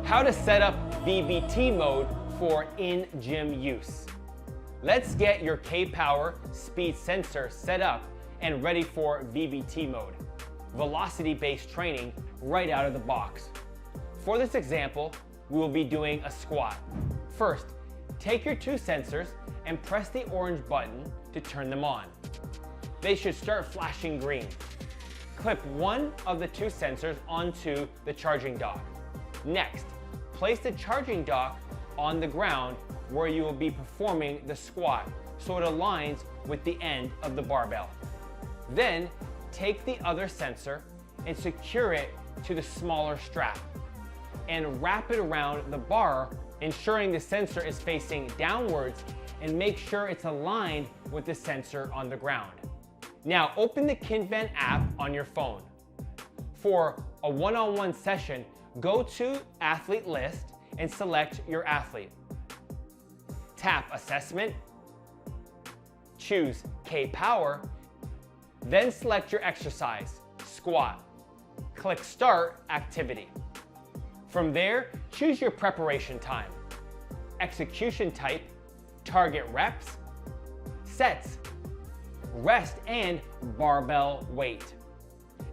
How to set up VBT mode for in-gym use. Let's get your K-Power speed sensor set up and ready for VBT mode, velocity-based training right out of the box. For this example, we will be doing a squat. First, take your two sensors and press the orange button to turn them on. They should start flashing green. Clip one of the two sensors onto the charging dock. Next, place the charging dock on the ground where you will be performing the squat so it aligns with the end of the barbell. Then, take the other sensor and secure it to the smaller strap and wrap it around the bar, ensuring the sensor is facing downwards, and make sure it's aligned with the sensor on the ground. Now open the Kinvent app on your phone. For a one-on-one session, go to Athlete List and select your athlete. Tap Assessment, choose K-Power, then select your exercise, squat. Click Start Activity. From there, choose your preparation time, execution type, target reps, sets, rest, and barbell weight.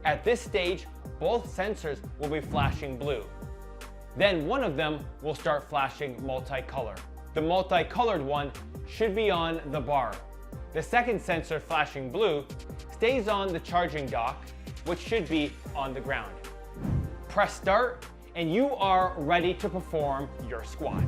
At this stage, both sensors will be flashing blue. Then one of them will start flashing multicolor. The multicolored one should be on the bar. The second sensor flashing blue stays on the charging dock, which should be on the ground. Press start, and you are ready to perform your squat.